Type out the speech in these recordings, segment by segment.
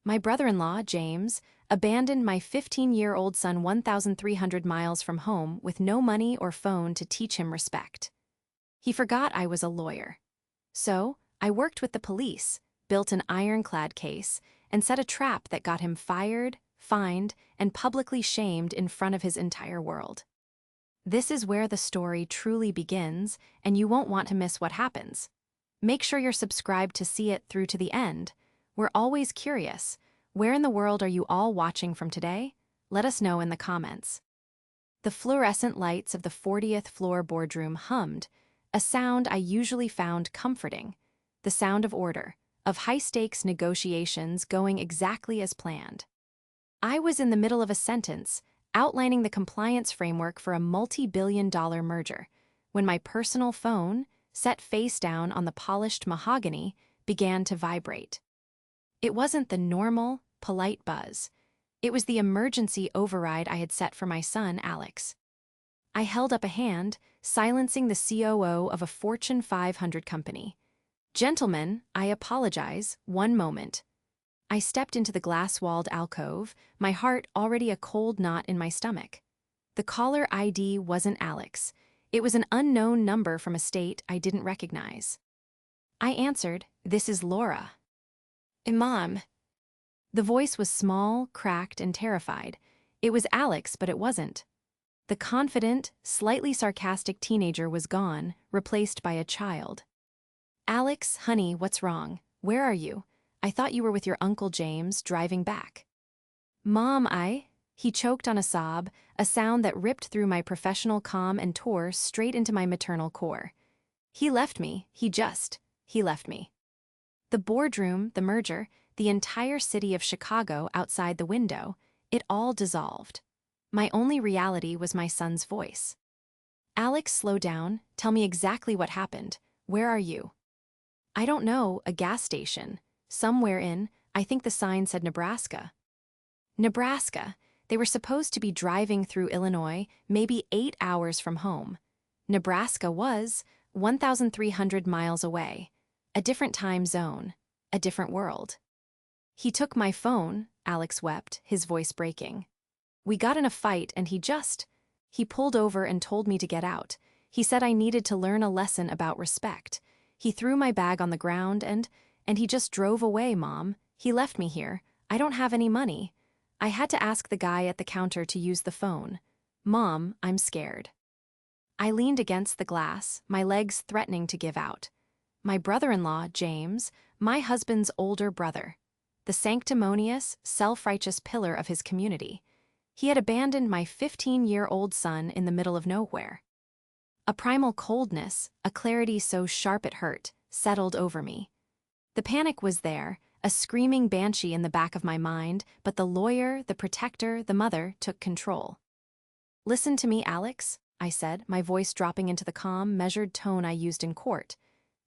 My brother-in-law, James, abandoned my 15-year-old son 1,300 miles from home with no money or phone to teach him respect. He forgot I was a lawyer. So, I worked with the police, built an ironclad case, and set a trap that got him fired, fined, and publicly shamed in front of his entire world. This is where the story truly begins, and you won't want to miss what happens. Make sure you're subscribed to see it through to the end. We're always curious. Where in the world are you all watching from today? Let us know in the comments. The fluorescent lights of the 40th floor boardroom hummed, a sound I usually found comforting. The sound of order, of high-stakes negotiations going exactly as planned. I was in the middle of a sentence, outlining the compliance framework for a multi-billion-dollar merger, when my personal phone, set face down on the polished mahogany, began to vibrate. It wasn't the normal, polite buzz. It was the emergency override I had set for my son, Alex. I held up a hand, silencing the COO of a Fortune 500 company. "Gentlemen, I apologize, one moment." I stepped into the glass-walled alcove, my heart already a cold knot in my stomach. The caller ID wasn't Alex. It was an unknown number from a state I didn't recognize. I answered, "This is Laura." "Imam." The voice was small, cracked, and terrified. It was Alex, but it wasn't. The confident, slightly sarcastic teenager was gone, replaced by a child. "Alex, honey, what's wrong? Where are you? I thought you were with your Uncle James, driving back." "Mom, He choked on a sob, a sound that ripped through my professional calm and tore straight into my maternal core. He left me, he left me. The boardroom, the merger, the entire city of Chicago outside the window, it all dissolved. My only reality was my son's voice. "Alex, slow down, tell me exactly what happened. Where are you?" "I don't know, a gas station. Somewhere in, I think the sign said Nebraska." Nebraska. They were supposed to be driving through Illinois, maybe 8 hours from home. Nebraska was 1,300 miles away. A different time zone. A different world. "He took my phone," Alex wept, his voice breaking. "We got in a fight and he pulled over and told me to get out. He said I needed to learn a lesson about respect. He threw my bag on the ground and he just drove away, Mom. He left me here. I don't have any money. I had to ask the guy at the counter to use the phone. Mom, I'm scared." I leaned against the glass, my legs threatening to give out. My brother-in-law, James, my husband's older brother. The sanctimonious, self-righteous pillar of his community. He had abandoned my 15-year-old son in the middle of nowhere. A primal coldness, a clarity so sharp it hurt, settled over me. The panic was there, a screaming banshee in the back of my mind, but the lawyer, the protector, the mother took control. "Listen to me, Alex," I said, my voice dropping into the calm, measured tone I used in court.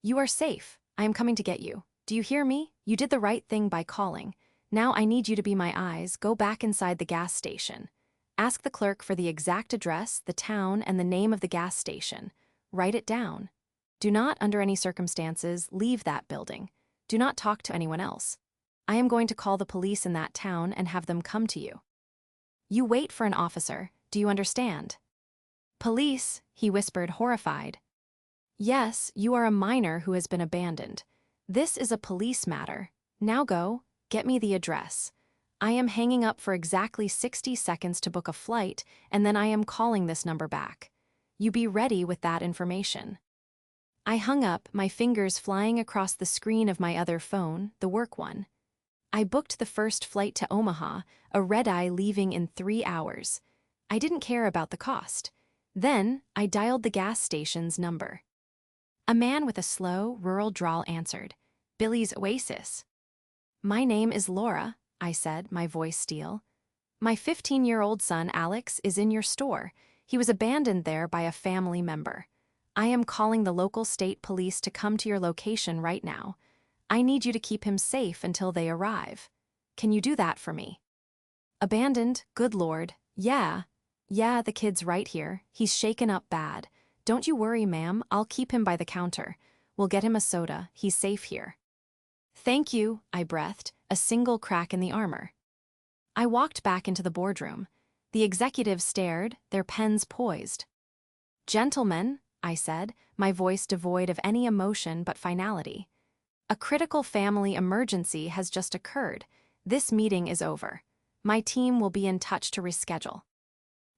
"You are safe. I am coming to get you. Do you hear me? You did the right thing by calling. Now I need you to be my eyes. Go back inside the gas station. Ask the clerk for the exact address, the town, and the name of the gas station. Write it down. Do not, under any circumstances, leave that building. Do not talk to anyone else. I am going to call the police in that town and have them come to you. You wait for an officer. Do you understand?" "Police," he whispered, horrified. "Yes, you are a minor who has been abandoned. This is a police matter. Now go, get me the address. I am hanging up for exactly 60 seconds to book a flight, and then I am calling this number back. You be ready with that information." I hung up, my fingers flying across the screen of my other phone, the work one. I booked the first flight to Omaha, a red-eye leaving in 3 hours. I didn't care about the cost. Then, I dialed the gas station's number. A man with a slow, rural drawl answered, "Billy's Oasis." "My name is Laura," I said, my voice steel. "My 15-year-old son, Alex, is in your store. He was abandoned there by a family member. I am calling the local state police to come to your location right now. I need you to keep him safe until they arrive. Can you do that for me?" "Abandoned? Good Lord. Yeah, the kid's right here. He's shaken up bad. Don't you worry, ma'am. I'll keep him by the counter. We'll get him a soda. He's safe here." "Thank you," I breathed, a single crack in the armor. I walked back into the boardroom. The executives stared, their pens poised. "Gentlemen," I said, my voice devoid of any emotion but finality. "A critical family emergency has just occurred. This meeting is over. My team will be in touch to reschedule."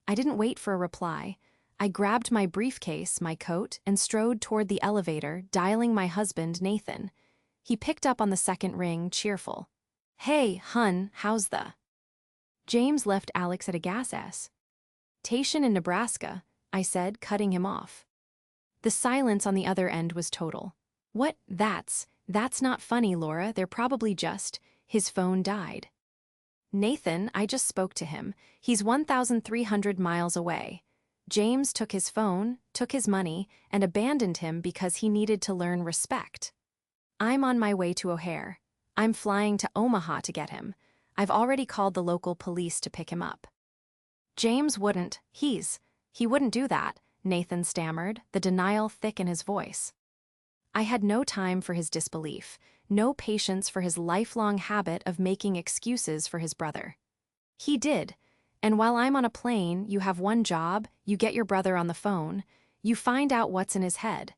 I didn't wait for a reply. I grabbed my briefcase, my coat, and strode toward the elevator, dialing my husband, Nathan. He picked up on the second ring, cheerful. "Hey, hun, how's the—" "James left Alex at a gas station in Nebraska," I said, cutting him off. The silence on the other end was total. "What? That's not funny, Laura. They're probably just—" His phone died. "Nathan, I just spoke to him. He's 1,300 miles away. James took his phone, took his money, and abandoned him because he needed to learn respect. I'm on my way to O'Hare. I'm flying to Omaha to get him. I've already called the local police to pick him up." "James wouldn't. He wouldn't do that," Nathan stammered, the denial thick in his voice. I had no time for his disbelief, no patience for his lifelong habit of making excuses for his brother. "He did. And while I'm on a plane, you have one job, you get your brother on the phone, you find out what's in his head.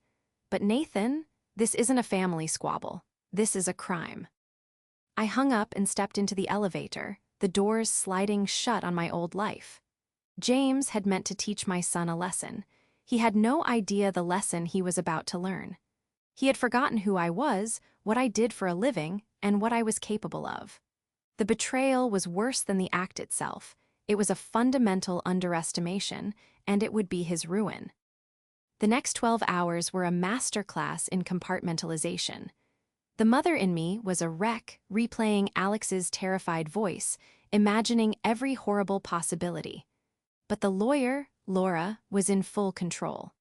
But Nathan, this isn't a family squabble. This is a crime." I hung up and stepped into the elevator, the doors sliding shut on my old life. James had meant to teach my son a lesson. He had no idea the lesson he was about to learn. He had forgotten who I was, what I did for a living, and what I was capable of. The betrayal was worse than the act itself. It was a fundamental underestimation, and it would be his ruin. The next 12 hours were a masterclass in compartmentalization. The mother in me was a wreck, replaying Alex's terrified voice, imagining every horrible possibility. But the lawyer, Laura, was in full control.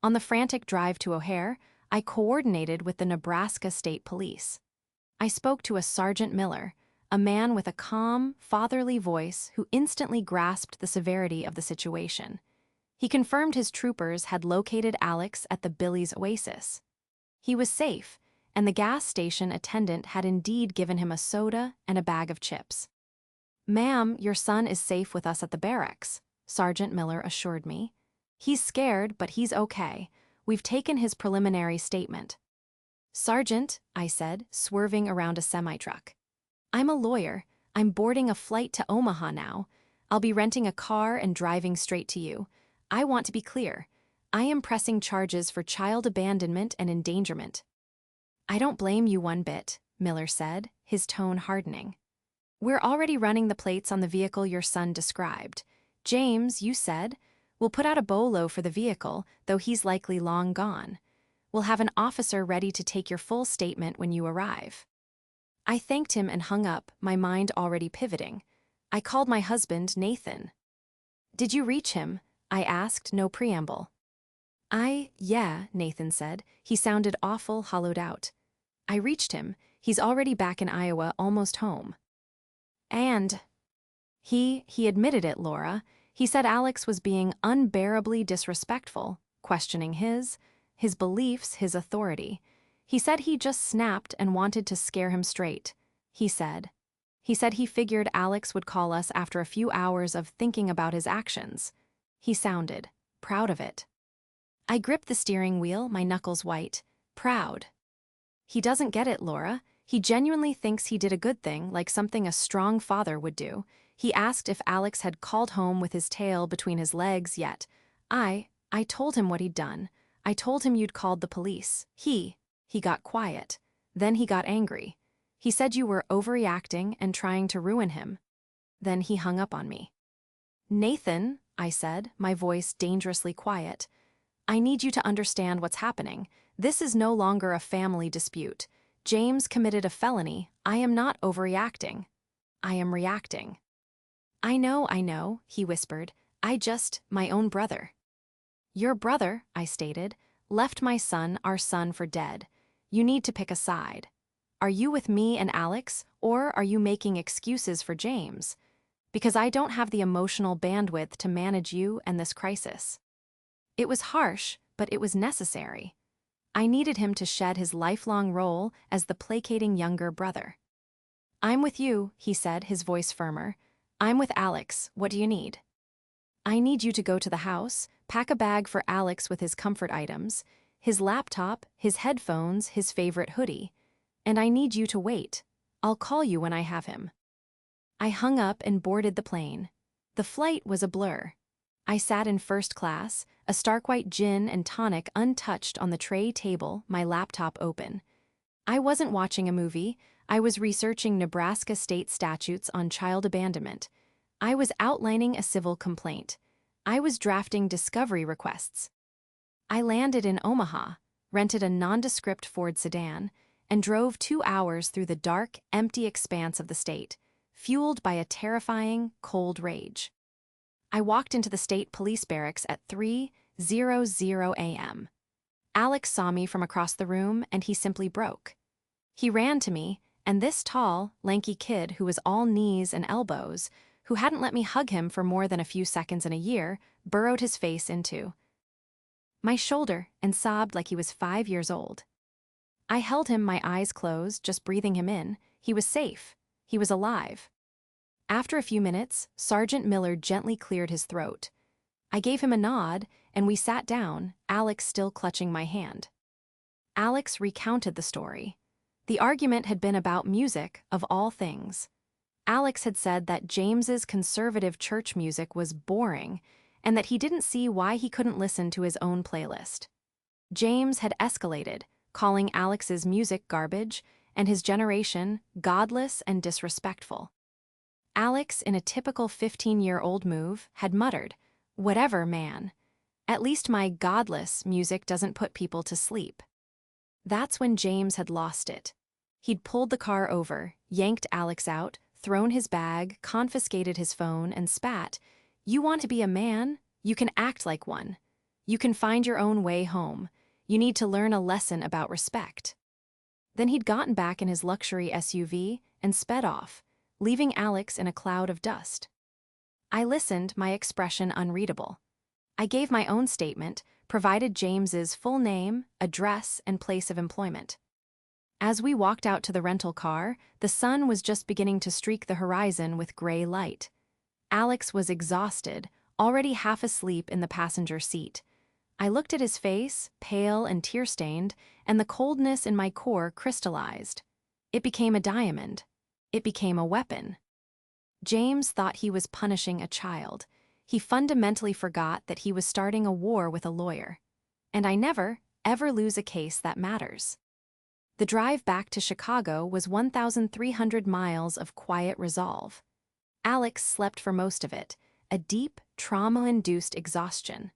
On the frantic drive to O'Hare, I coordinated with the Nebraska State Police. I spoke to a Sergeant Miller, a man with a calm, fatherly voice who instantly grasped the severity of the situation. He confirmed his troopers had located Alex at the Billy's Oasis. He was safe, and the gas station attendant had indeed given him a soda and a bag of chips. "Ma'am, your son is safe with us at the barracks," Sergeant Miller assured me. "He's scared, but he's okay. We've taken his preliminary statement." "Sergeant," I said, swerving around a semi-truck. "I'm a lawyer. I'm boarding a flight to Omaha now. I'll be renting a car and driving straight to you. I want to be clear. I am pressing charges for child abandonment and endangerment." "I don't blame you one bit," Miller said, his tone hardening. "We're already running the plates on the vehicle your son described. James, you said, we'll put out a bolo for the vehicle, though he's likely long gone. We'll have an officer ready to take your full statement when you arrive." I thanked him and hung up, my mind already pivoting. I called my husband, Nathan. "Did you reach him?" I asked, no preamble. Yeah, Nathan said. He sounded awful, hollowed out. "I reached him. He's already back in Iowa, almost home." "And—" He admitted it, Laura. He said Alex was being unbearably disrespectful, questioning his beliefs, his authority. He said he just snapped and wanted to scare him straight. He said he figured Alex would call us after a few hours of thinking about his actions. He sounded proud of it. I gripped the steering wheel, my knuckles white. Proud. "He doesn't get it, Laura. He genuinely thinks he did a good thing, like something a strong father would do. He asked if Alex had called home with his tail between his legs yet. I told him what he'd done. I told him you'd called the police. He got quiet. Then he got angry. He said you were overreacting and trying to ruin him. Then he hung up on me." "Nathan," I said, my voice dangerously quiet, "I need you to understand what's happening. This is no longer a family dispute. James committed a felony. I am not overreacting. I am reacting." I know, he whispered. My own brother." "Your brother," I stated, "left my son, our son, for dead. You need to pick a side. Are you with me and Alex, or are you making excuses for James? Because I don't have the emotional bandwidth to manage you and this crisis." It was harsh, but it was necessary. I needed him to shed his lifelong role as the placating younger brother. I'm with you, he said, his voice firmer. I'm with Alex. What do you need? I need you to go to the house, pack a bag for Alex with his comfort items, his laptop, his headphones, his favorite hoodie. And I need you to wait. I'll call you when I have him. I hung up and boarded the plane. The flight was a blur. I sat in first class, a stark white gin and tonic untouched on the tray table, my laptop open. I wasn't watching a movie. I was researching Nebraska state statutes on child abandonment. I was outlining a civil complaint. I was drafting discovery requests. I landed in Omaha, rented a nondescript Ford sedan, and drove 2 hours through the dark, empty expanse of the state, fueled by a terrifying, cold rage. I walked into the state police barracks at 3:00 a.m. Alex saw me from across the room, and he simply broke. He ran to me, and this tall, lanky kid who was all knees and elbows, who hadn't let me hug him for more than a few seconds in a year, burrowed his face into my shoulder and sobbed like he was 5 years old. I held him, my eyes closed, just breathing him in. He was safe. He was alive. After a few minutes, Sergeant Miller gently cleared his throat. I gave him a nod, and we sat down, Alex still clutching my hand. Alex recounted the story. The argument had been about music, of all things. Alex had said that James's conservative church music was boring, and that he didn't see why he couldn't listen to his own playlist. James had escalated, calling Alex's music garbage, and his generation godless and disrespectful. Alex, in a typical 15-year-old move, had muttered, "Whatever, man. At least my godless music doesn't put people to sleep." That's when James had lost it. He'd pulled the car over, yanked Alex out, thrown his bag, confiscated his phone, and spat, "You want to be a man? You can act like one. You can find your own way home. You need to learn a lesson about respect." Then he'd gotten back in his luxury SUV and sped off, leaving Alex in a cloud of dust. I listened, my expression unreadable. I gave my own statement, provided James's full name, address, and place of employment. As we walked out to the rental car, the sun was just beginning to streak the horizon with gray light. Alex was exhausted, already half asleep in the passenger seat. I looked at his face, pale and tear-stained, and the coldness in my core crystallized. It became a diamond. It became a weapon. James thought he was punishing a child. He fundamentally forgot that he was starting a war with a lawyer. And I never, ever lose a case that matters. The drive back to Chicago was 1,300 miles of quiet resolve. Alex slept for most of it, a deep, trauma-induced exhaustion.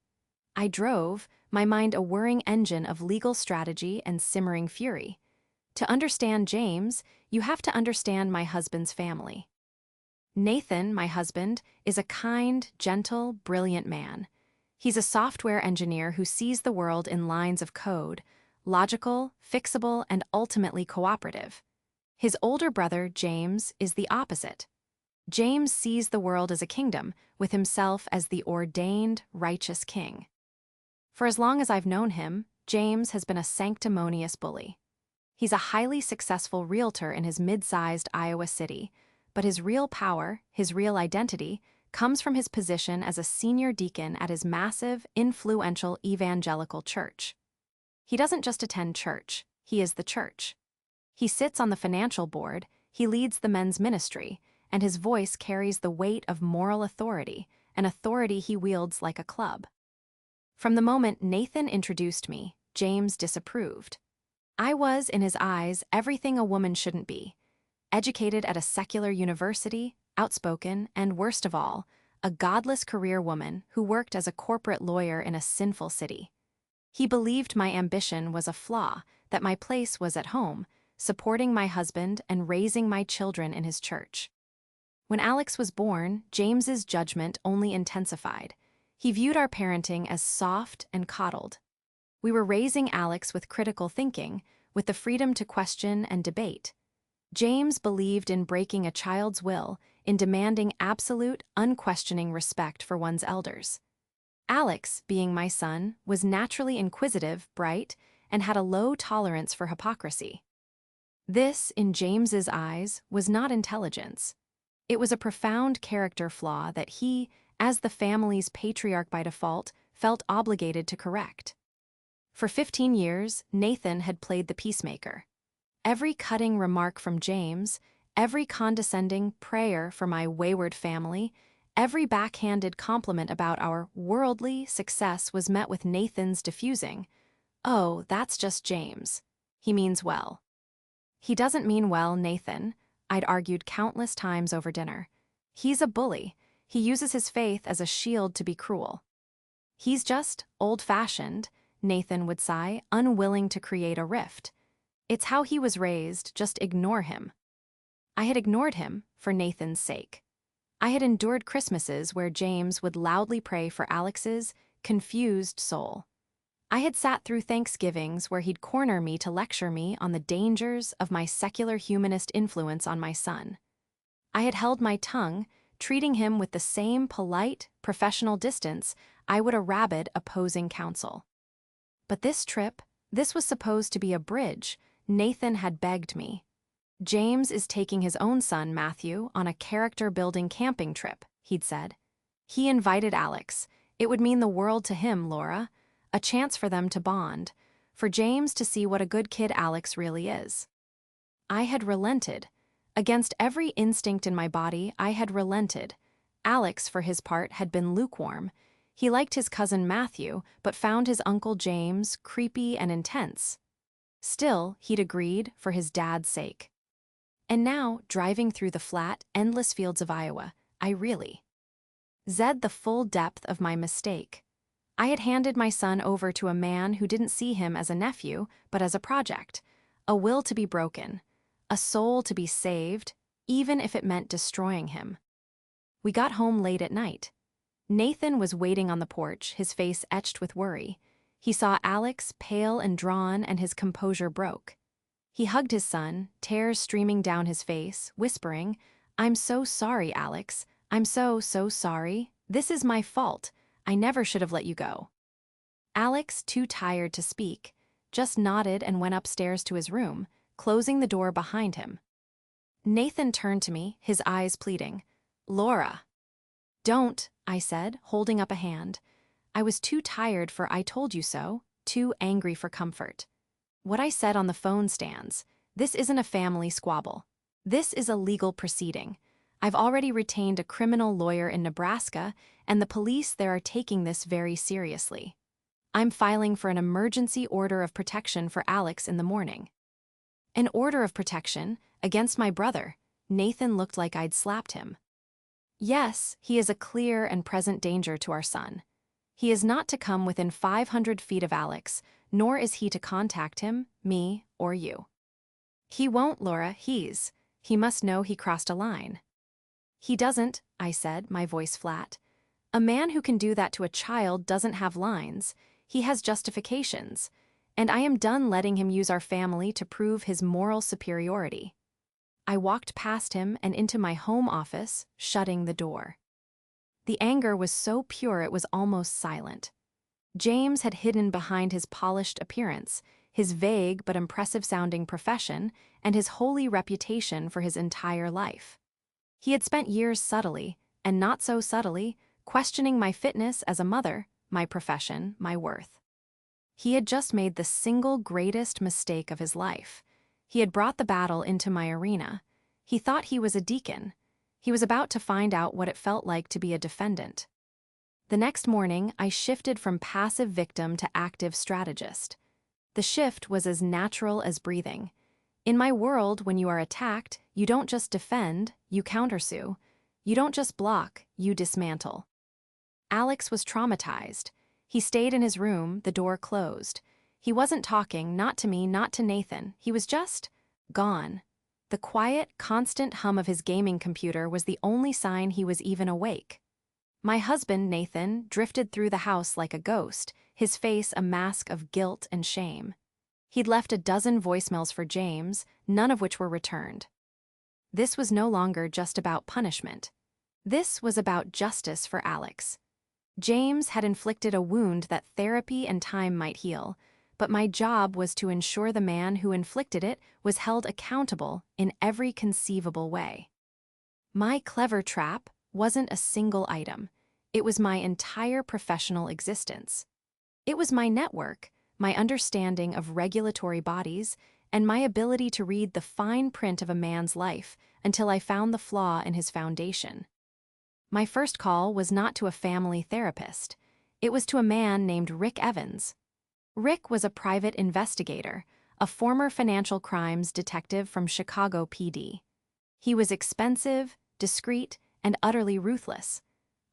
I drove, my mind a whirring engine of legal strategy and simmering fury. To understand James, you have to understand my husband's family. Nathan, my husband, is a kind, gentle, brilliant man. He's a software engineer who sees the world in lines of code, logical, fixable, and ultimately cooperative. His older brother, James, is the opposite. James sees the world as a kingdom, with himself as the ordained, righteous king. For as long as I've known him, James has been a sanctimonious bully. He's a highly successful realtor in his mid-sized Iowa city, but his real power, his real identity, comes from his position as a senior deacon at his massive, influential evangelical church. He doesn't just attend church, he is the church. He sits on the financial board, he leads the men's ministry, and his voice carries the weight of moral authority, an authority he wields like a club. From the moment Nathan introduced me, James disapproved. I was, in his eyes, everything a woman shouldn't be. Educated at a secular university, outspoken, and worst of all, a godless career woman who worked as a corporate lawyer in a sinful city. He believed my ambition was a flaw, that my place was at home, supporting my husband and raising my children in his church. When Alex was born, James's judgment only intensified. He viewed our parenting as soft and coddled. We were raising Alex with critical thinking, with the freedom to question and debate. James believed in breaking a child's will, in demanding absolute, unquestioning respect for one's elders. Alex, being my son, was naturally inquisitive, bright, and had a low tolerance for hypocrisy. This, in James's eyes, was not intelligence. It was a profound character flaw that he, as the family's patriarch by default, felt obligated to correct. For 15 years, Nathan had played the peacemaker. Every cutting remark from James, every condescending prayer for my wayward family, every backhanded compliment about our worldly success was met with Nathan's diffusing. "Oh, that's just James. He means well." "He doesn't mean well, Nathan," I'd argued countless times over dinner. "He's a bully. He uses his faith as a shield to be cruel." "He's just old-fashioned," Nathan would sigh, unwilling to create a rift. "It's how he was raised, just ignore him." I had ignored him for Nathan's sake. I had endured Christmases where James would loudly pray for Alex's confused soul. I had sat through Thanksgivings where he'd corner me to lecture me on the dangers of my secular humanist influence on my son. I had held my tongue, treating him with the same polite, professional distance I would a rabid opposing counsel. But this trip, this was supposed to be a bridge. Nathan had begged me. "James is taking his own son, Matthew, on a character-building camping trip," he'd said. "He invited Alex. It would mean the world to him, Laura. A chance for them to bond, for James to see what a good kid Alex really is." I had relented. Against every instinct in my body, I had relented. Alex, for his part, had been lukewarm. He liked his cousin Matthew, but found his uncle James creepy and intense. Still, he'd agreed for his dad's sake. And now, driving through the flat, endless fields of Iowa, I really zed the full depth of my mistake. I had handed my son over to a man who didn't see him as a nephew, but as a project, a will to be broken, a soul to be saved, even if it meant destroying him. We got home late at night. Nathan was waiting on the porch, his face etched with worry. He saw Alex, pale and drawn, and his composure broke. He hugged his son, tears streaming down his face, whispering, "I'm so sorry, Alex. I'm so sorry. This is my fault. I never should have let you go." Alex, too tired to speak, just nodded and went upstairs to his room, closing the door behind him. Nathan turned to me, his eyes pleading. "Laura." "Don't," I said, holding up a hand. I was too tired for "I told you so," too angry for comfort. What I said on the phone stands. This isn't a family squabble. This is a legal proceeding. I've already retained a criminal lawyer in Nebraska, and the police there are taking this very seriously. I'm filing for an emergency order of protection for Alex in the morning. An order of protection against my brother. Nathan looked like I'd slapped him. "Yes, he is a clear and present danger to our son. He is not to come within 500 feet of Alex, nor is he to contact him, me, or you." "He won't, Laura, he must know he crossed a line." "He doesn't," I said, my voice flat. "A man who can do that to a child doesn't have lines. He has justifications. And I am done letting him use our family to prove his moral superiority." I walked past him and into my home office, shutting the door. The anger was so pure it was almost silent. James had hidden behind his polished appearance, his vague but impressive-sounding profession, and his holy reputation for his entire life. He had spent years subtly, and not so subtly, questioning my fitness as a mother, my profession, my worth. He had just made the single greatest mistake of his life. He had brought the battle into my arena. He thought he was a deacon. He was about to find out what it felt like to be a defendant. The next morning, I shifted from passive victim to active strategist. The shift was as natural as breathing. In my world, when you are attacked, you don't just defend, you countersue. You don't just block, you dismantle. Alex was traumatized. He stayed in his room, the door closed. He wasn't talking, not to me, not to Nathan. He was just gone. The quiet, constant hum of his gaming computer was the only sign he was even awake. My husband, Nathan, drifted through the house like a ghost, his face a mask of guilt and shame. He'd left a dozen voicemails for James, none of which were returned. This was no longer just about punishment. This was about justice for Alex. James had inflicted a wound that therapy and time might heal, but my job was to ensure the man who inflicted it was held accountable in every conceivable way. My clever trap wasn't a single item. It was my entire professional existence. It was my network, my understanding of regulatory bodies, and my ability to read the fine print of a man's life until I found the flaw in his foundation. My first call was not to a family therapist. It was to a man named Rick Evans. Rick was a private investigator, a former financial crimes detective from Chicago PD. He was expensive, discreet, and utterly ruthless.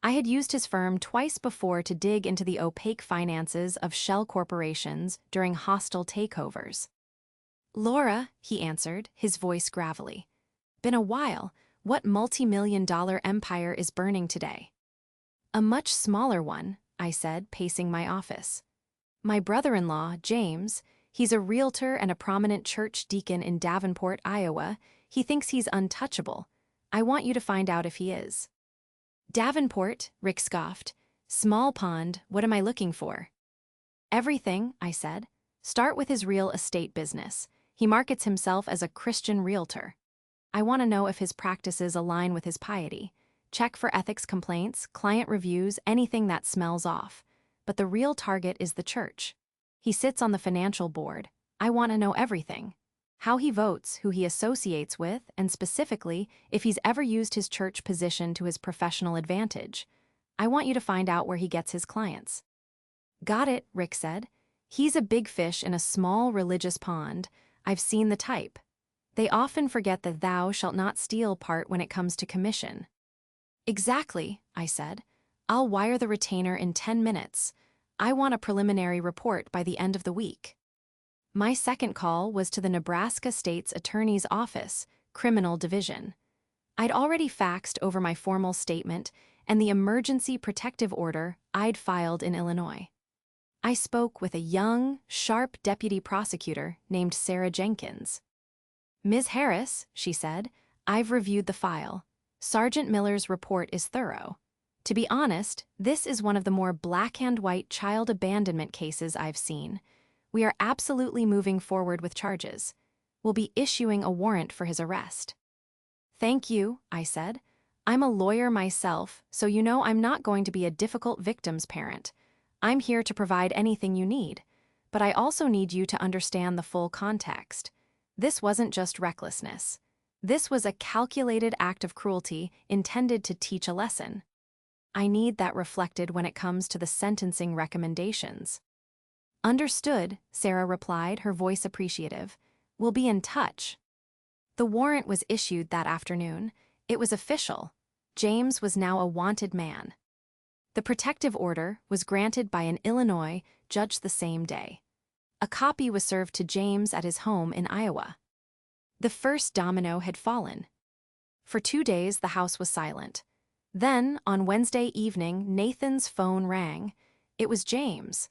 I had used his firm twice before to dig into the opaque finances of shell corporations during hostile takeovers. "Laura," he answered, his voice gravelly. "Been a while. What multi-million-dollar empire is burning today?" "A much smaller one," I said, pacing my office. "My brother-in-law, James, he's a realtor and a prominent church deacon in Davenport, Iowa. He thinks he's untouchable. I want you to find out if he is." "Davenport," Rick scoffed. "Small pond, what am I looking for?" "Everything," I said. "Start with his real estate business. He markets himself as a Christian realtor. I want to know if his practices align with his piety. Check for ethics complaints, client reviews, anything that smells off. But the real target is the church. He sits on the financial board. I want to know everything. How he votes, who he associates with, and specifically, if he's ever used his church position to his professional advantage. I want you to find out where he gets his clients." "Got it," Rick said. "He's a big fish in a small religious pond. I've seen the type. They often forget the thou shalt not steal part when it comes to commission." "Exactly," I said. "I'll wire the retainer in 10 minutes. I want a preliminary report by the end of the week." My second call was to the Nebraska State's Attorney's Office, Criminal Division. I'd already faxed over my formal statement and the emergency protective order I'd filed in Illinois. I spoke with a young, sharp deputy prosecutor named Sarah Jenkins. "Ms. Harris," she said, "I've reviewed the file. Sergeant Miller's report is thorough. To be honest, this is one of the more black-and-white child abandonment cases I've seen. We are absolutely moving forward with charges. We'll be issuing a warrant for his arrest." "Thank you," I said. "I'm a lawyer myself, so you know I'm not going to be a difficult victim's parent. I'm here to provide anything you need. But I also need you to understand the full context. This wasn't just recklessness. This was a calculated act of cruelty intended to teach a lesson. I need that reflected when it comes to the sentencing recommendations." "Understood," Sarah replied, her voice appreciative. "We'll be in touch." The warrant was issued that afternoon. It was official. James was now a wanted man. The protective order was granted by an Illinois judge the same day. A copy was served to James at his home in Iowa. The first domino had fallen. For 2 days, the house was silent. Then, on Wednesday evening, Nathan's phone rang. It was James.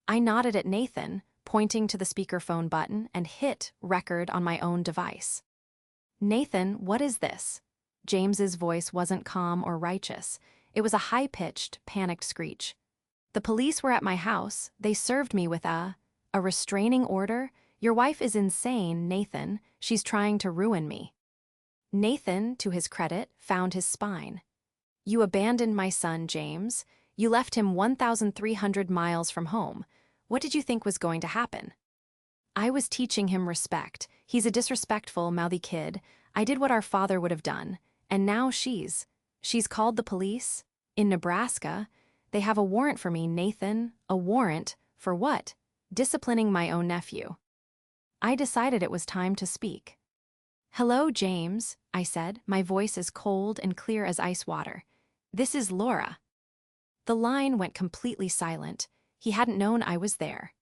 I nodded at Nathan, pointing to the speakerphone button, and hit record on my own device. "Nathan, what is this?" James's voice wasn't calm or righteous. It was a high-pitched, panicked screech. "The police were at my house. They served me with a restraining order. Your wife is insane, Nathan. She's trying to ruin me." Nathan, to his credit, found his spine. "You abandoned my son, James. You left him 1,300 miles from home. What did you think was going to happen?" "I was teaching him respect. He's a disrespectful, mouthy kid. I did what our father would have done. And now she's called the police. In Nebraska. They have a warrant for me, Nathan. A warrant for what? Disciplining my own nephew." I decided it was time to speak. "Hello, James," I said, my voice as cold and clear as ice water. "This is Laura." The line went completely silent. He hadn't known I was there.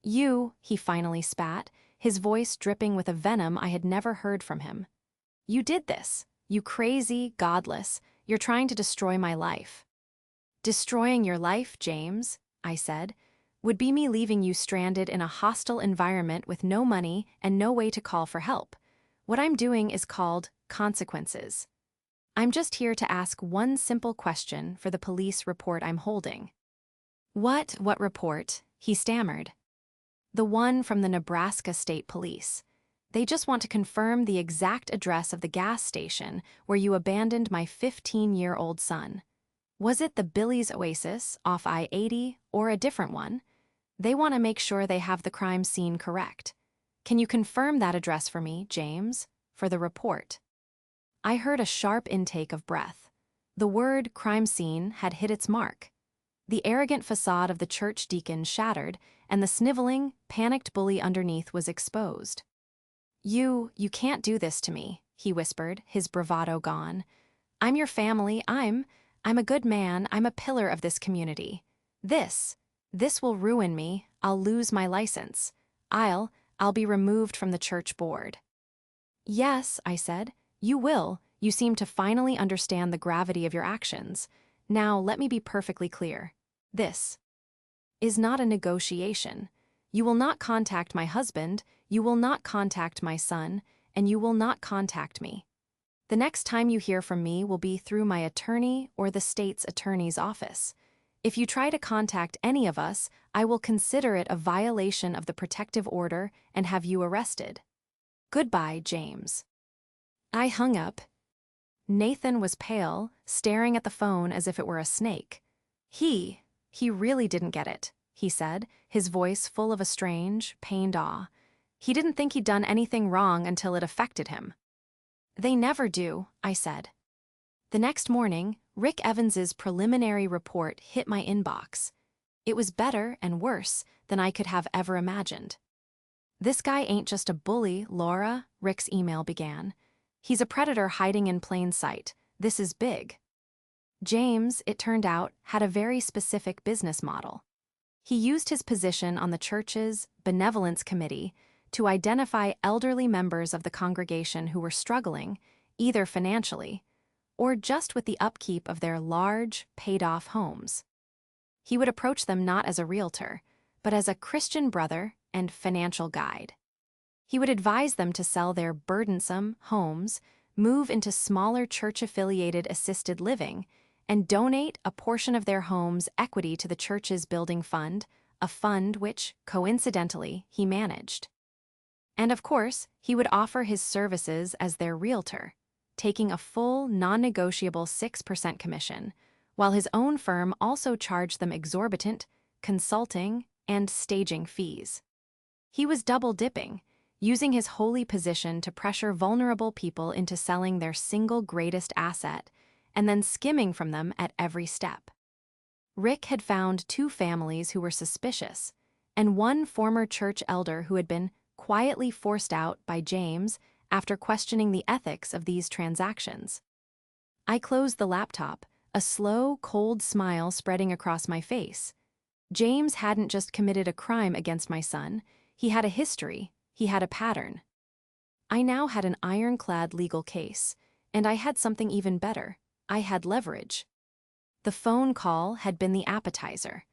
"You," he finally spat, his voice dripping with a venom I had never heard from him. "You did this. You crazy, godless. You're trying to destroy my life." "Destroying your life, James," I said, "would be me leaving you stranded in a hostile environment with no money and no way to call for help. What I'm doing is called consequences. I'm just here to ask one simple question for the police report I'm holding." What report?" he stammered. The one from the Nebraska State Police. They just want to confirm the exact address of the gas station where you abandoned my 15-year-old son. Was it the Billy's Oasis off I-80 or a different one? They want to make sure they have the crime scene correct. Can you confirm that address for me, James, for the report? I heard a sharp intake of breath. The word crime scene had hit its mark. The arrogant facade of the church deacon shattered, and the sniveling, panicked bully underneath was exposed. You can't do this to me," he whispered, his bravado gone. "I'm your family, I'm a good man, I'm a pillar of this community. This will ruin me, I'll lose my license. I'll be removed from the church board." "Yes," I said, "you will. You seem to finally understand the gravity of your actions. Now let me be perfectly clear. This is not a negotiation. You will not contact my husband, you will not contact my son, and you will not contact me. The next time you hear from me will be through my attorney or the state's attorney's office. If you try to contact any of us, I will consider it a violation of the protective order and have you arrested. Goodbye, James." I hung up. Nathan was pale, staring at the phone as if it were a snake. He really didn't get it, he said, his voice full of a strange, pained awe. He didn't think he'd done anything wrong until it affected him. "They never do," I said. The next morning, Rick Evans's preliminary report hit my inbox. It was better and worse than I could have ever imagined. "This guy ain't just a bully, Laura," Rick's email began. "He's a predator hiding in plain sight. This is big." James, it turned out, had a very specific business model. He used his position on the church's benevolence committee to identify elderly members of the congregation who were struggling, either financially or just with the upkeep of their large, paid-off homes. He would approach them not as a realtor, but as a Christian brother and financial guide. He would advise them to sell their burdensome homes, move into smaller church-affiliated assisted living, and donate a portion of their home's equity to the church's building fund, a fund which, coincidentally, he managed. And of course, he would offer his services as their realtor, taking a full, non-negotiable 6% commission, while his own firm also charged them exorbitant consulting and staging fees. He was double-dipping, using his holy position to pressure vulnerable people into selling their single greatest asset, and then skimming from them at every step. Rick had found 2 families who were suspicious, and 1 former church elder who had been quietly forced out by James after questioning the ethics of these transactions. I closed the laptop, a slow, cold smile spreading across my face. James hadn't just committed a crime against my son, he had a history, he had a pattern. I now had an ironclad legal case, and I had something even better. I had leverage. The phone call had been the appetizer.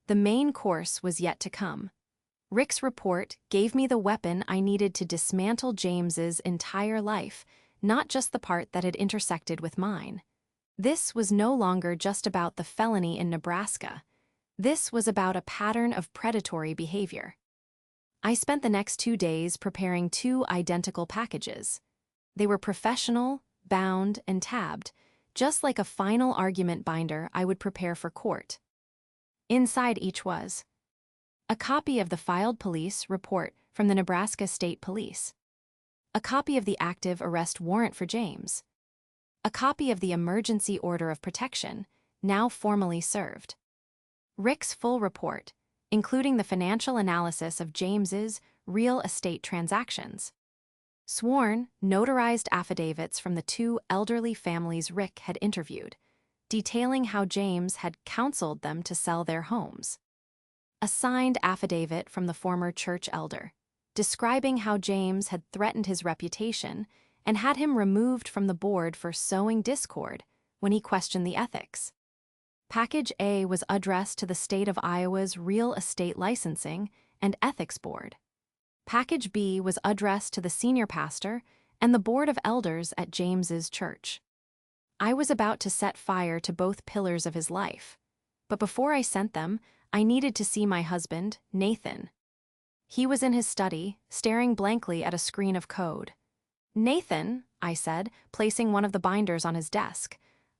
The main course was yet to come. Rick's report gave me the weapon I needed to dismantle James's entire life, not just the part that had intersected with mine. This was no longer just about the felony in Nebraska. This was about a pattern of predatory behavior. I spent the next 2 days preparing 2 identical packages. They were professional, bound, and tabbed, just like a final argument binder I would prepare for court. Inside each was a copy of the filed police report from the Nebraska State Police, a copy of the active arrest warrant for James, a copy of the emergency order of protection, now formally served, Rick's full report, including the financial analysis of James's real estate transactions, sworn, notarized affidavits from the 2 elderly families Rick had interviewed, detailing how James had counseled them to sell their homes. A signed affidavit from the former church elder, describing how James had threatened his reputation and had him removed from the board for sowing discord when he questioned the ethics. Package A was addressed to the state of Iowa's Real Estate Licensing and Ethics Board. Package B was addressed to the senior pastor and the board of elders at James's church. I was about to set fire to both pillars of his life, but before I sent them, I needed to see my husband, Nathan. He was in his study, staring blankly at a screen of code. "Nathan," I said, placing one of the binders on his desk,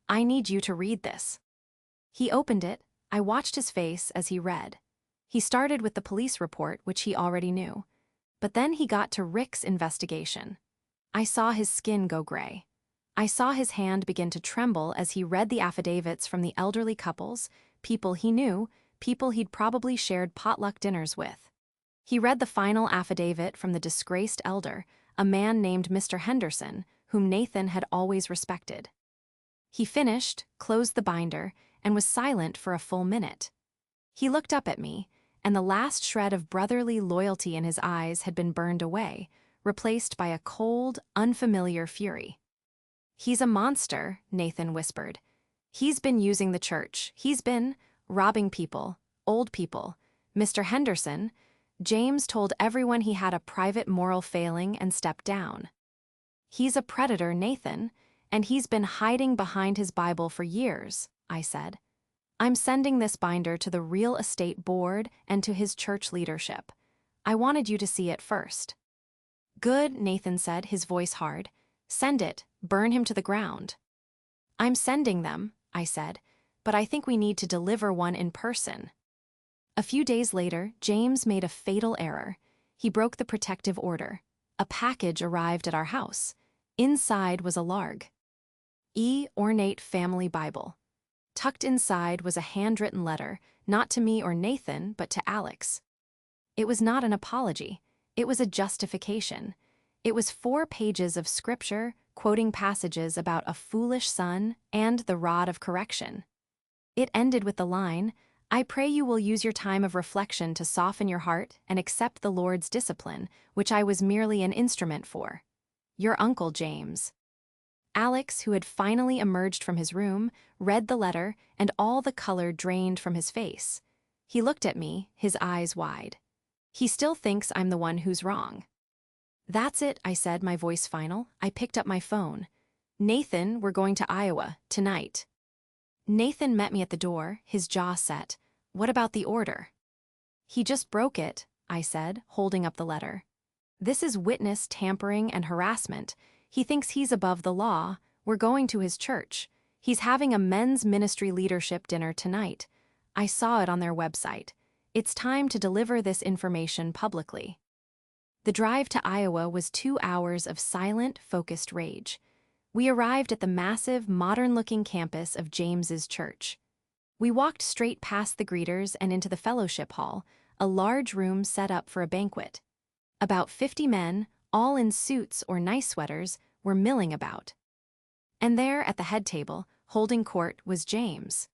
"I need you to read this." He opened it. I watched his face as he read. He started with the police report, which he already knew. But then he got to Rick's investigation. I saw his skin go gray. I saw his hand begin to tremble as he read the affidavits from the elderly couples, people he knew, people he'd probably shared potluck dinners with. He read the final affidavit from the disgraced elder, a man named Mr. Henderson, whom Nathan had always respected. He finished, closed the binder, and was silent for a full minute. He looked up at me, and the last shred of brotherly loyalty in his eyes had been burned away, replaced by a cold, unfamiliar fury. "He's a monster," Nathan whispered. "He's been using the church. He's been robbing people, old people. Mr. Henderson, James told everyone he had a private moral failing and stepped down. He's a predator, Nathan, and he's been hiding behind his Bible for years," I said. "I'm sending this binder to the real estate board and to his church leadership. I wanted you to see it first." "Good," Nathan said, his voice hard. "Send it, burn him to the ground." "I'm sending them," I said, "but I think we need to deliver one in person." A few days later, James made a fatal error. He broke the protective order. A package arrived at our house. Inside was a large, ornate family Bible. Tucked inside was a handwritten letter, not to me or Nathan, but to Alex. It was not an apology. It was a justification. It was 4 pages of scripture, quoting passages about a foolish son and the rod of correction. It ended with the line, "I pray you will use your time of reflection to soften your heart and accept the Lord's discipline, which I was merely an instrument for. Your Uncle James." Alex, who had finally emerged from his room, read the letter, and all the color drained from his face. He looked at me, his eyes wide. "He still thinks I'm the one who's wrong." "That's it," I said, my voice final. I picked up my phone. "Nathan, we're going to Iowa, tonight." Nathan met me at the door, his jaw set. "What about the order?" "He just broke it," I said, holding up the letter. "This is witness tampering and harassment. He thinks he's above the law. We're going to his church. He's having a men's ministry leadership dinner tonight. I saw it on their website. It's time to deliver this information publicly." The drive to Iowa was 2 hours of silent, focused rage. We arrived at the massive, modern-looking campus of James's church. We walked straight past the greeters and into the fellowship hall, a large room set up for a banquet. About 50 men, all in suits or nice sweaters, were milling about. And there, at the head table, holding court, was James.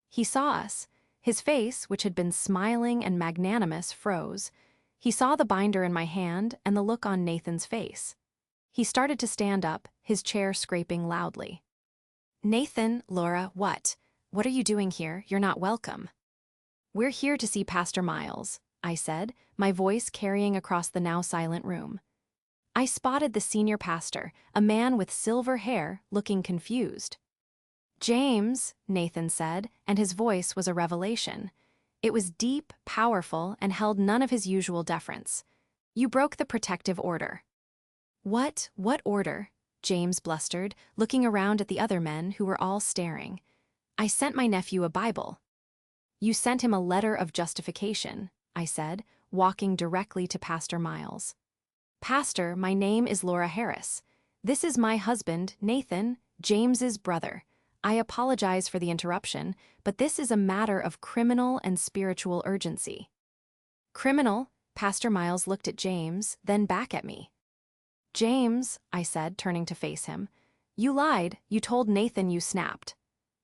He saw us. His face, which had been smiling and magnanimous, froze. He saw the binder in my hand and the look on Nathan's face. He started to stand up, his chair scraping loudly. "Nathan, Laura, what? What are you doing here? You're not welcome." "We're here to see Pastor Miles," I said, my voice carrying across the now silent room. I spotted the senior pastor, a man with silver hair, looking confused. "James," Nathan said, and his voice was a revelation. It was deep, powerful, and held none of his usual deference. "You broke the protective order." What order?" James blustered, looking around at the other men who were all staring. "I sent my nephew a Bible." "You sent him a letter of justification," I said, walking directly to Pastor Miles. "Pastor, my name is Laura Harris. This is my husband, Nathan, James's brother. I apologize for the interruption, but this is a matter of criminal and spiritual urgency." "Criminal?" Pastor Miles looked at James, then back at me. "James," I said, turning to face him, "you lied. You told Nathan you snapped.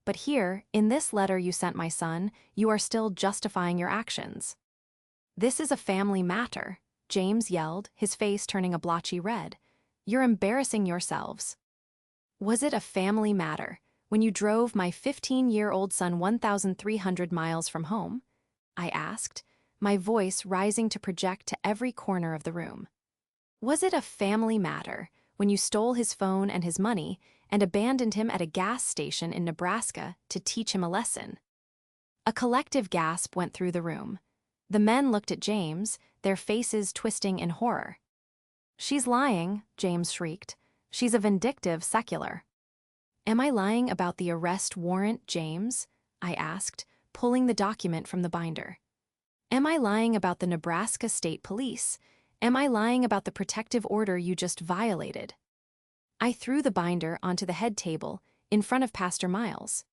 But here, in this letter you sent my son, you are still justifying your actions." "This is a family matter," James yelled, his face turning a blotchy red. "You're embarrassing yourselves." "Was it a family matter when you drove my 15-year-old son 1,300 miles from home?" I asked, my voice rising to project to every corner of the room. "Was it a family matter when you stole his phone and his money and abandoned him at a gas station in Nebraska to teach him a lesson?" A collective gasp went through the room. The men looked at James, their faces twisting in horror. "She's lying," James shrieked. "She's a vindictive secular." "Am I lying about the arrest warrant, James?" I asked, pulling the document from the binder. "Am I lying about the Nebraska State Police? Am I lying about the protective order you just violated?" I threw the binder onto the head table in front of Pastor Miles.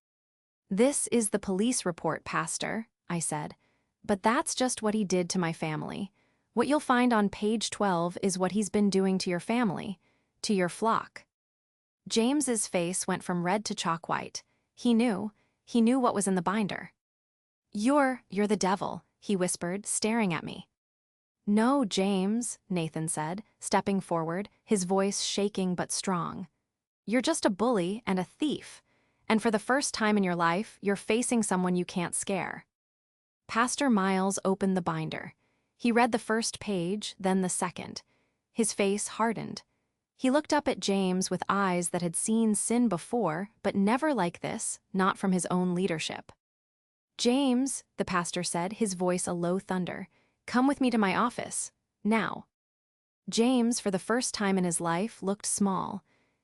"This is the police report, Pastor," I said, "but that's just what he did to my family. What you'll find on page 12 is what he's been doing to your family, to your flock." James's face went from red to chalk white. He knew what was in the binder. You're the devil," he whispered, staring at me. "No, James," Nathan said, stepping forward, his voice shaking but strong. "You're just a bully and a thief, and for the first time in your life, you're facing someone you can't scare." Pastor Miles opened the binder. He read the first page, then the second. His face hardened. He looked up at James with eyes that had seen sin before, but never like this, not from his own leadership. "James," the pastor said, his voice a low thunder, "come with me to my office. Now." James, for the first time in his life, looked small.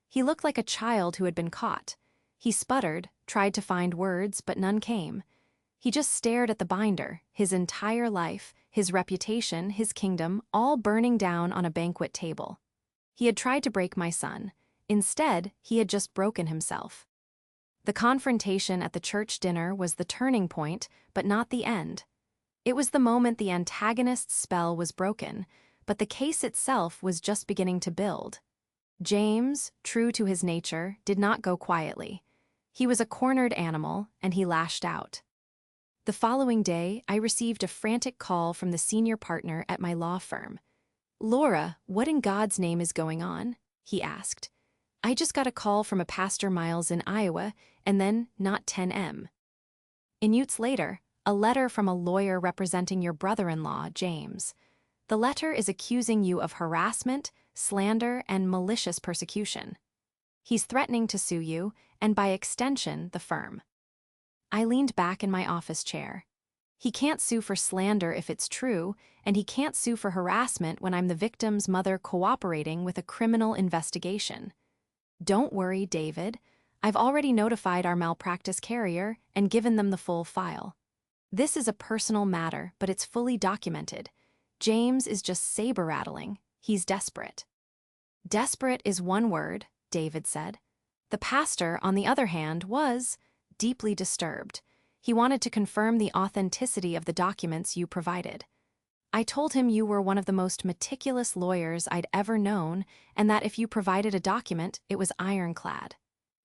He looked like a child who had been caught. He sputtered, tried to find words, but none came. He just stared at the binder, his entire life, his reputation, his kingdom, all burning down on a banquet table. He had tried to break my son. Instead, he had just broken himself. The confrontation at the church dinner was the turning point, but not the end. It was the moment the antagonist's spell was broken, but the case itself was just beginning to build. James, true to his nature, did not go quietly. He was a cornered animal, and he lashed out. The following day, I received a frantic call from the senior partner at my law firm. "Laura, what in God's name is going on?" he asked. "I just got a call from a Pastor Miles in Iowa, and then not 10M. Minutes later, a letter from a lawyer representing your brother-in-law, James. The letter is accusing you of harassment, slander, and malicious persecution. He's threatening to sue you, and by extension, the firm." I leaned back in my office chair. He can't sue for slander if it's true, and he can't sue for harassment when I'm the victim's mother cooperating with a criminal investigation. "Don't worry, David. I've already notified our malpractice carrier and given them the full file. This is a personal matter, but it's fully documented. James is just saber-rattling. He's desperate." "Desperate is one word," David said. The pastor, on the other hand, was deeply disturbed. He wanted to confirm the authenticity of the documents you provided. "I told him you were one of the most meticulous lawyers I'd ever known, and that if you provided a document, it was ironclad."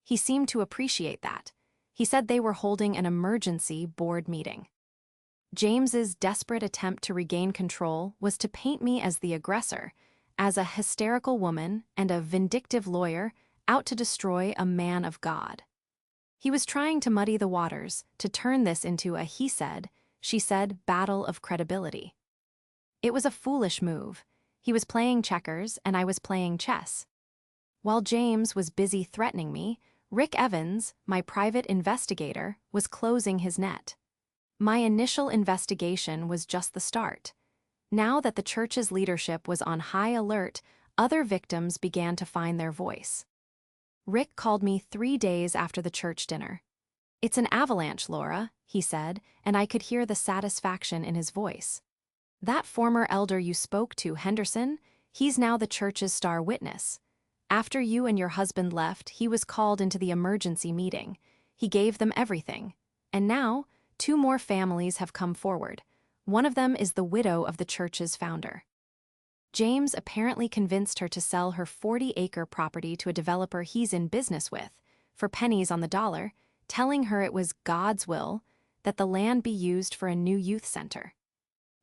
He seemed to appreciate that. He said they were holding an emergency board meeting. James's desperate attempt to regain control was to paint me as the aggressor, as a hysterical woman and a vindictive lawyer out to destroy a man of God. He was trying to muddy the waters, to turn this into a he said, she said battle of credibility. It was a foolish move. He was playing checkers and I was playing chess. While James was busy threatening me, Rick Evans, my private investigator, was closing his net. My initial investigation was just the start. Now that the church's leadership was on high alert, other victims began to find their voice. Rick called me 3 days after the church dinner. "It's an avalanche, Laura," he said, and I could hear the satisfaction in his voice. "That former elder you spoke to, Henderson, he's now the church's star witness. After you and your husband left, he was called into the emergency meeting. He gave them everything. And now, 2 more families have come forward. One of them is the widow of the church's founder. James apparently convinced her to sell her 40-acre property to a developer he's in business with, for pennies on the dollar, telling her it was God's will that the land be used for a new youth center.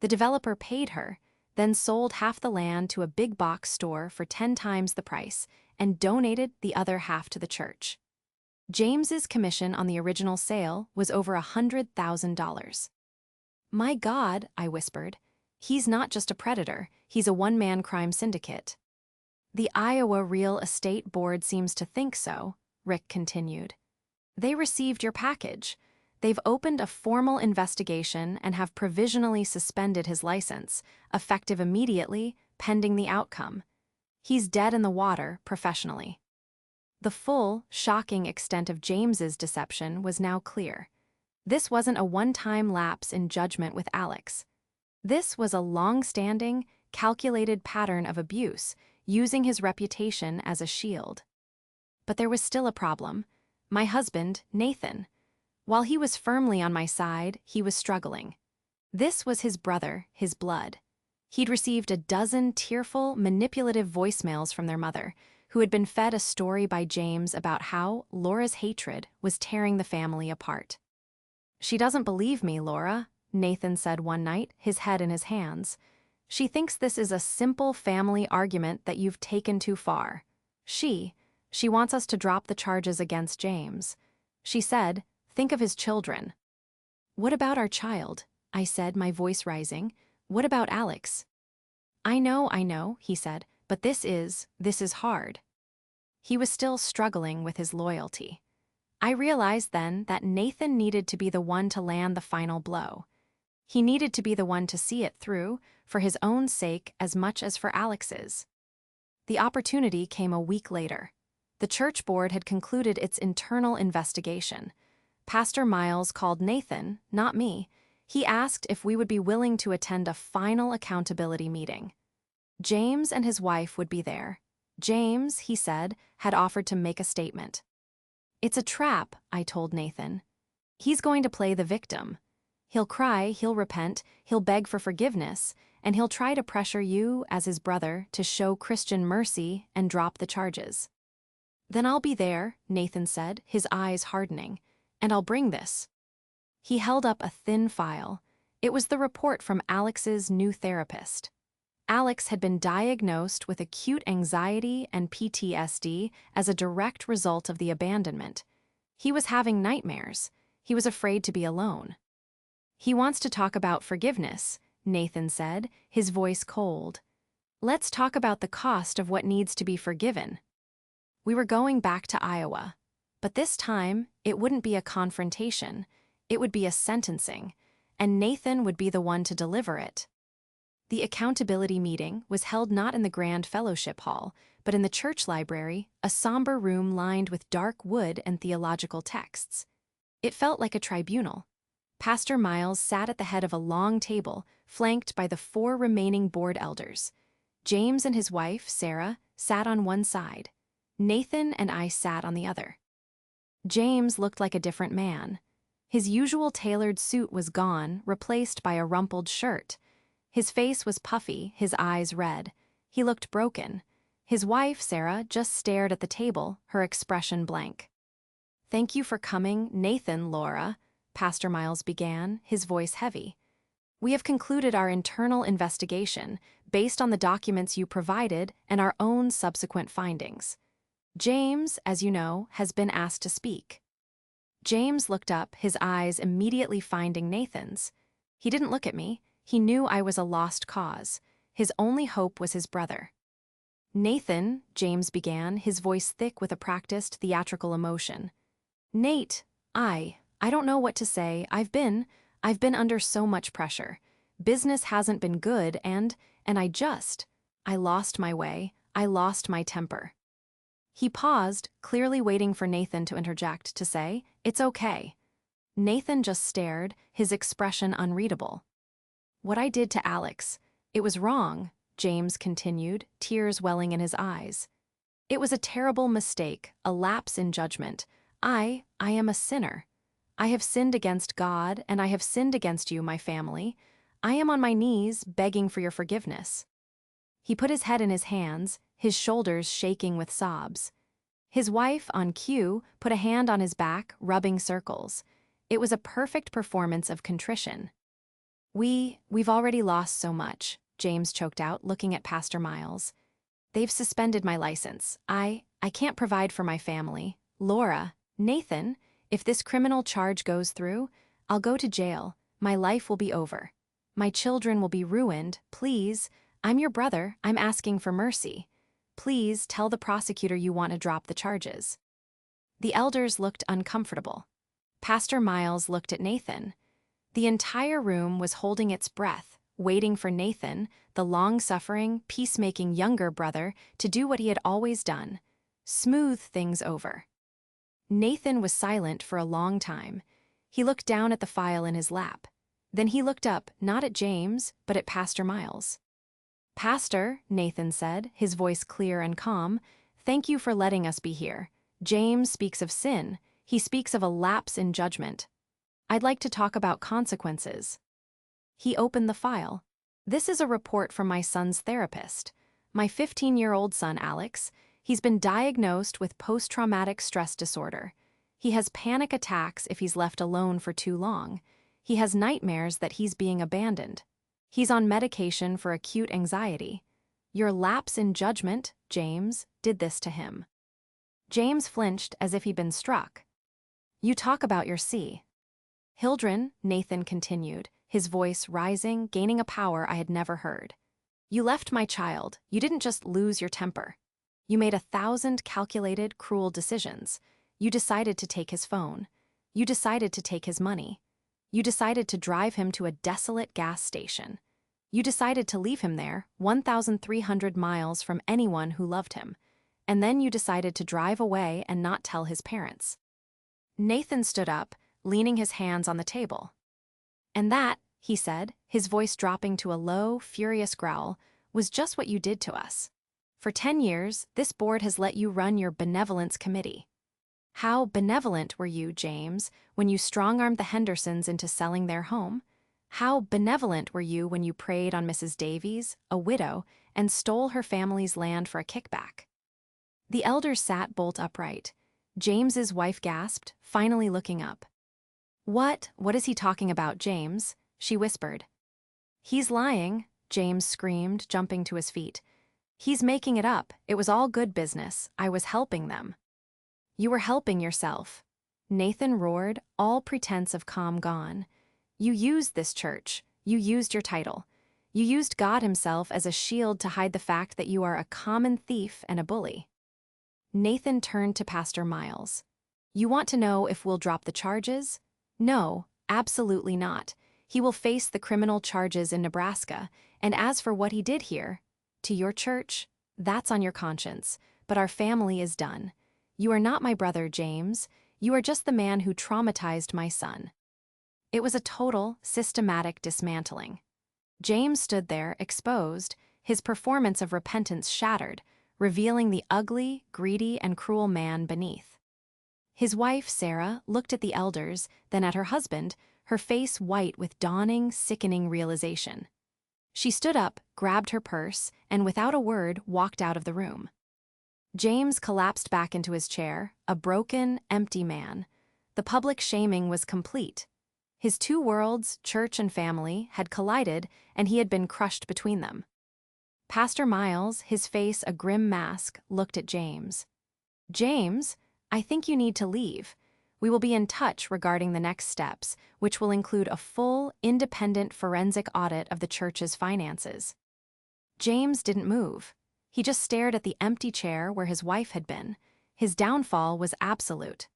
The developer paid her, then sold half the land to a big box store for 10 times the price and donated the other half to the church. James's commission on the original sale was over $100,000. "My God," I whispered. "He's not just a predator, he's a one-man crime syndicate." "The Iowa Real Estate Board seems to think so," Rick continued. "They received your package. They've opened a formal investigation and have provisionally suspended his license, effective immediately, pending the outcome. He's dead in the water, professionally. The full, shocking extent of James's deception was now clear. This wasn't a one-time lapse in judgment with Alex. This was a long-standing, calculated pattern of abuse, using his reputation as a shield. But there was still a problem. My husband, Nathan. While he was firmly on my side, he was struggling. This was his brother, his blood. He'd received a dozen tearful, manipulative voicemails from their mother, who had been fed a story by James about how Laura's hatred was tearing the family apart. "She doesn't believe me, Laura," Nathan said one night, his head in his hands. "She thinks this is a simple family argument that you've taken too far. She wants us to drop the charges against James. She said, think of his children." "What about our child?" I said, my voice rising. "What about Alex?" I know, he said, but this is hard." He was still struggling with his loyalty. I realized then that Nathan needed to be the one to land the final blow. He needed to be the one to see it through, for his own sake as much as for Alex's. The opportunity came a week later. The church board had concluded its internal investigation. Pastor Miles called Nathan, not me. He asked if we would be willing to attend a final accountability meeting. James and his wife would be there. James, he said, had offered to make a statement. "It's a trap," I told Nathan. "He's going to play the victim. He'll cry, he'll repent, he'll beg for forgiveness, and he'll try to pressure you, as his brother, to show Christian mercy and drop the charges." "Then I'll be there," Nathan said, his eyes hardening, "and I'll bring this." He held up a thin file. It was the report from Alex's new therapist. Alex had been diagnosed with acute anxiety and PTSD as a direct result of the abandonment. He was having nightmares. He was afraid to be alone. "He wants to talk about forgiveness," Nathan said, his voice cold. "Let's talk about the cost of what needs to be forgiven." We were going back to Iowa. But this time, it wouldn't be a confrontation. It would be a sentencing, and Nathan would be the one to deliver it. The accountability meeting was held not in the Grand Fellowship Hall, but in the church library, a somber room lined with dark wood and theological texts. It felt like a tribunal. Pastor Miles sat at the head of a long table, flanked by the 4 remaining board elders. James and his wife, Sarah, sat on one side. Nathan and I sat on the other. James looked like a different man. His usual tailored suit was gone, replaced by a rumpled shirt. His face was puffy, his eyes red. He looked broken. His wife, Sarah, just stared at the table, her expression blank. "Thank you for coming, Nathan, Laura," Pastor Miles began, his voice heavy. "We have concluded our internal investigation, based on the documents you provided and our own subsequent findings. James, as you know, has been asked to speak." James looked up, his eyes immediately finding Nathan's. He didn't look at me. He knew I was a lost cause. His only hope was his brother. "Nathan," James began, his voice thick with a practiced theatrical emotion. "Nate, I don't know what to say. I've been under so much pressure. Business hasn't been good and I lost my way. I lost my temper." He paused, clearly waiting for Nathan to interject, to say, "It's okay." Nathan just stared, his expression unreadable. "What I did to Alex, it was wrong," James continued, tears welling in his eyes. "It was a terrible mistake, a lapse in judgment. I am a sinner. I have sinned against God, and I have sinned against you, my family. I am on my knees, begging for your forgiveness." He put his head in his hands, his shoulders shaking with sobs. His wife, on cue, put a hand on his back, rubbing circles. It was a perfect performance of contrition. We've already lost so much," James choked out, looking at Pastor Miles. "They've suspended my license. I can't provide for my family. Laura, Nathan, if this criminal charge goes through, I'll go to jail. My life will be over. My children will be ruined. Please, I'm your brother. I'm asking for mercy. Please tell the prosecutor you want to drop the charges." The elders looked uncomfortable. Pastor Miles looked at Nathan. The entire room was holding its breath, waiting for Nathan, the long-suffering, peacemaking younger brother, to do what he had always done: smooth things over. Nathan was silent for a long time. He looked down at the file in his lap. Then he looked up, not at James, but at Pastor Miles. "Pastor," Nathan said, his voice clear and calm, "thank you for letting us be here. James speaks of sin. He speaks of a lapse in judgment. I'd like to talk about consequences." He opened the file. "This is a report from my son's therapist. My 15-year-old son, Alex. He's been diagnosed with post-traumatic stress disorder. He has panic attacks if he's left alone for too long. He has nightmares that he's being abandoned. He's on medication for acute anxiety. Your lapse in judgment, James, did this to him." James flinched as if he'd been struck. "You talk about your C. Hildren," Nathan continued, his voice rising, gaining a power I had never heard. "You left my child. You didn't just lose your temper. You made 1,000 calculated, cruel decisions. You decided to take his phone. You decided to take his money. You decided to drive him to a desolate gas station. You decided to leave him there, 1,300 miles from anyone who loved him. And then you decided to drive away and not tell his parents." Nathan stood up, leaning his hands on the table. "And that," he said, his voice dropping to a low, furious growl, "was just what you did to us. For 10 years, this board has let you run your benevolence committee. How benevolent were you, James, when you strong-armed the Hendersons into selling their home? How benevolent were you when you preyed on Mrs. Davies, a widow, and stole her family's land for a kickback?" The elders sat bolt upright. James's wife gasped, finally looking up. What is he talking about, James?" she whispered. "He's lying," James screamed, jumping to his feet. "He's making it up. It was all good business. I was helping them." "You were helping yourself," Nathan roared, all pretense of calm gone. "You used this church. You used your title. You used God himself as a shield to hide the fact that you are a common thief and a bully." Nathan turned to Pastor Miles. "You want to know if we'll drop the charges? No, absolutely not. He will face the criminal charges in Nebraska, and as for what he did here, to your church, that's on your conscience, but our family is done. You are not my brother, James. You are just the man who traumatized my son." It was a total, systematic dismantling. James stood there, exposed, his performance of repentance shattered, revealing the ugly, greedy, and cruel man beneath. His wife, Sarah, looked at the elders, then at her husband, her face white with dawning, sickening realization. She stood up, grabbed her purse, and without a word walked out of the room. James collapsed back into his chair, a broken, empty man. The public shaming was complete. His two worlds, church and family, had collided, and he had been crushed between them. Pastor Miles, his face a grim mask, looked at James. "James, I think you need to leave. We will be in touch regarding the next steps, which will include a full, independent forensic audit of the church's finances." James didn't move. He just stared at the empty chair where his wife had been. His downfall was absolute.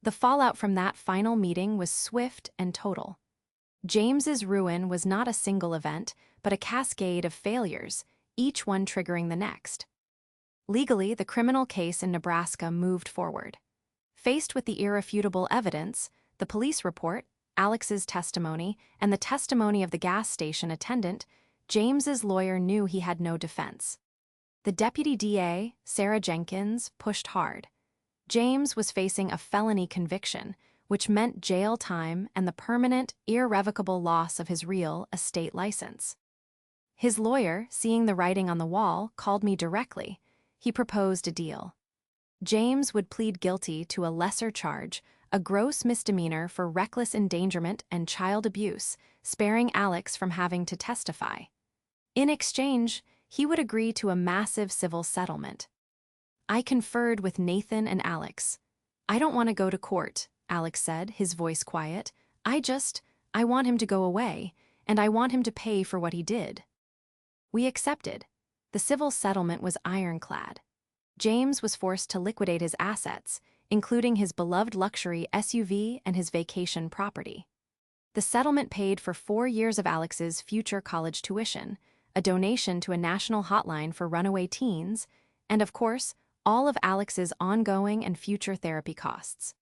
The fallout from that final meeting was swift and total. James's ruin was not a single event, but a cascade of failures, each one triggering the next. Legally, the criminal case in Nebraska moved forward. Faced with the irrefutable evidence, the police report, Alex's testimony, and the testimony of the gas station attendant, James's lawyer knew he had no defense. The deputy DA, Sarah Jenkins, pushed hard. James was facing a felony conviction, which meant jail time and the permanent, irrevocable loss of his real estate license. His lawyer, seeing the writing on the wall, called me directly. He proposed a deal. James would plead guilty to a lesser charge, a gross misdemeanor for reckless endangerment and child abuse, sparing Alex from having to testify. In exchange, he would agree to a massive civil settlement. I conferred with Nathan and Alex. "I don't want to go to court," Alex said, his voice quiet. I want him to go away, and I want him to pay for what he did." We accepted. The civil settlement was ironclad. James was forced to liquidate his assets, including his beloved luxury SUV and his vacation property. The settlement paid for 4 years of Alex's future college tuition, a donation to a national hotline for runaway teens, and of course, all of Alex's ongoing and future therapy costs.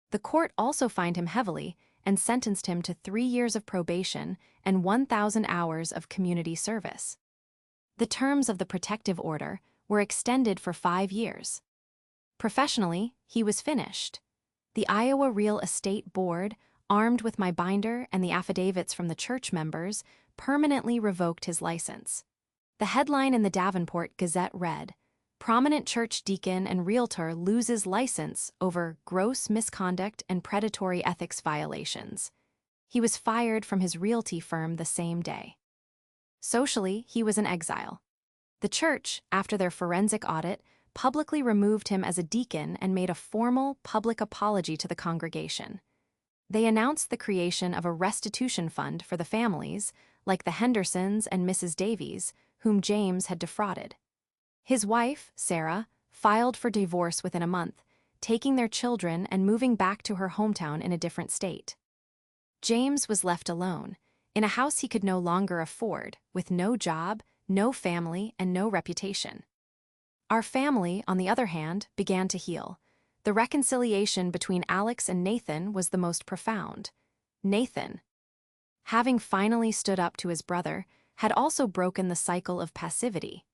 The court also fined him heavily and sentenced him to 3 years of probation and 1,000 hours of community service. The terms of the protective order were extended for 5 years. Professionally, he was finished. The Iowa Real Estate Board, armed with my binder and the affidavits from the church members, permanently revoked his license. The headline in the Davenport Gazette read, "Prominent church deacon and realtor loses license over gross misconduct and predatory ethics violations." He was fired from his realty firm the same day. Socially, he was in exile. The church, after their forensic audit, publicly removed him as a deacon and made a formal, public apology to the congregation. They announced the creation of a restitution fund for the families, like the Hendersons and Mrs. Davies, whom James had defrauded. His wife, Sarah, filed for divorce within a month, taking their children and moving back to her hometown in a different state. James was left alone, in a house he could no longer afford, with no job, no family, and no reputation. Our family, on the other hand, began to heal. The reconciliation between Alex and Nathan was the most profound. Nathan, having finally stood up to his brother, had also broken the cycle of passivity.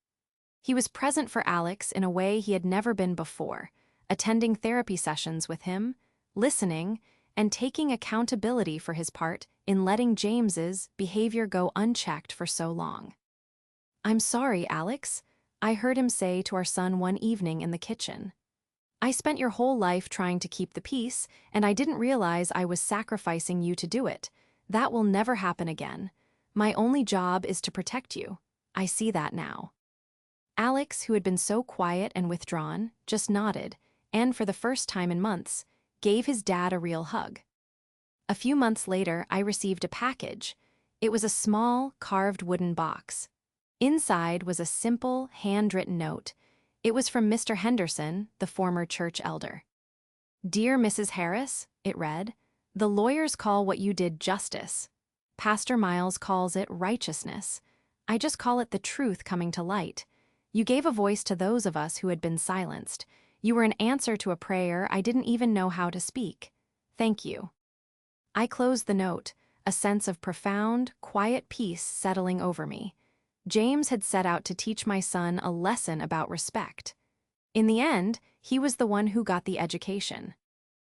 He was present for Alex in a way he had never been before, attending therapy sessions with him, listening, and taking accountability for his part in letting James's behavior go unchecked for so long. "I'm sorry, Alex," I heard him say to our son one evening in the kitchen. "I spent your whole life trying to keep the peace, and I didn't realize I was sacrificing you to do it. That will never happen again. My only job is to protect you. I see that now." Alex, who had been so quiet and withdrawn, just nodded, and for the first time in months, gave his dad a real hug. A few months later, I received a package. It was a small, carved wooden box. Inside was a simple, handwritten note. It was from Mr. Henderson, the former church elder. "Dear Mrs. Harris," it read, "the lawyers call what you did justice. Pastor Miles calls it righteousness. I just call it the truth coming to light. You gave a voice to those of us who had been silenced. You were an answer to a prayer I didn't even know how to speak. Thank you." I closed the note, a sense of profound, quiet peace settling over me. James had set out to teach my son a lesson about respect. In the end, he was the one who got the education.